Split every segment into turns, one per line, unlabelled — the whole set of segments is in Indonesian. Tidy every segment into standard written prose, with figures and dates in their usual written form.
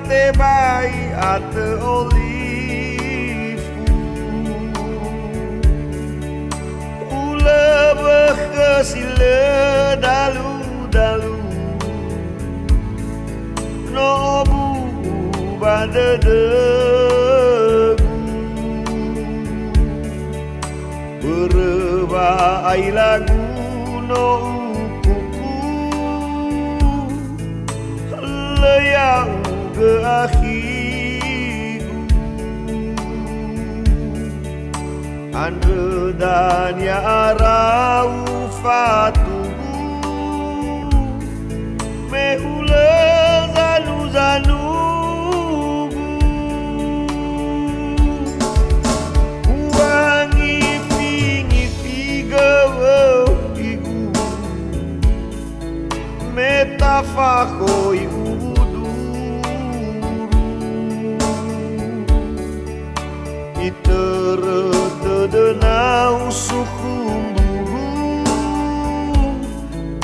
bate bai ate olifu ule bekesile dalu-dalu no bu badedegu berebai lagu no yang ke akhiru Andre dan ya arau fatuhu mehule zanu-zanu Uangi-ngi gawe igu metafakoi Iterdedenau sukumburu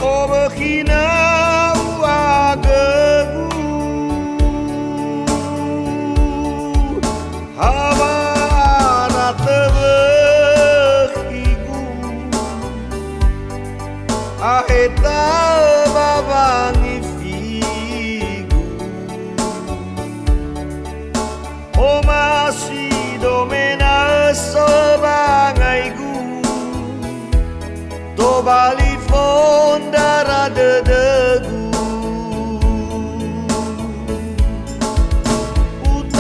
Obekinau agegu Habara tebekigu Aheta babangi figu O masih domena sebangaigu to bali fondara dedegu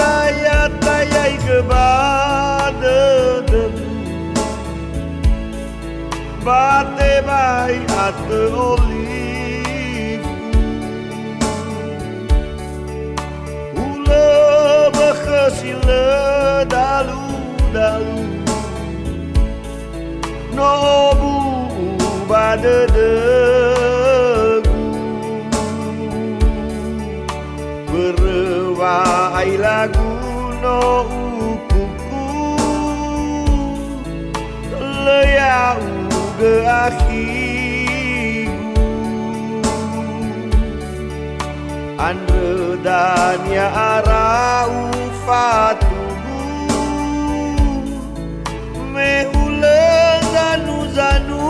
utaya-tayai kebadedegu bate bai ate olifu ule bekesile dalu-dalu no bu badedegu berewai lagu no ukuku leyau ge akhiru Andre dan ya arau fatuhu mehule zanu-zanu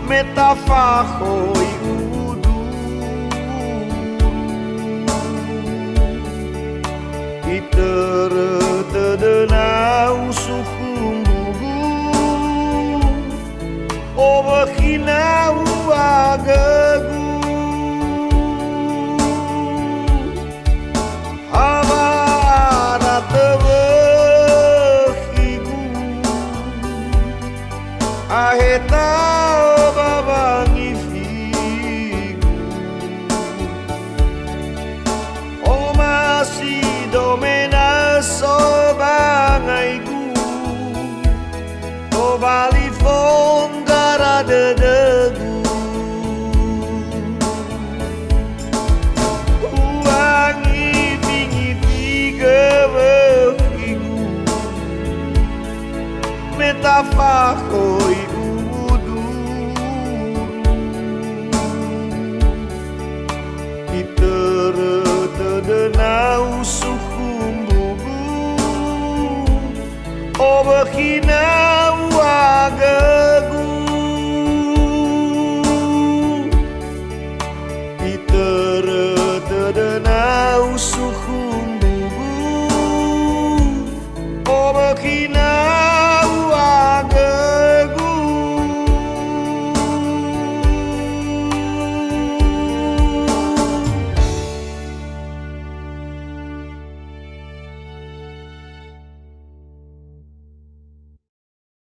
metafakoi udu iterdedenau sukumbugu obekinau agegu habara tebekigu aheta babangi figu O masih domena sobangaigu O bali fondara dedegu Uangi bingi figewe figu metafakoi iterdedenau sukumbugu Obekinau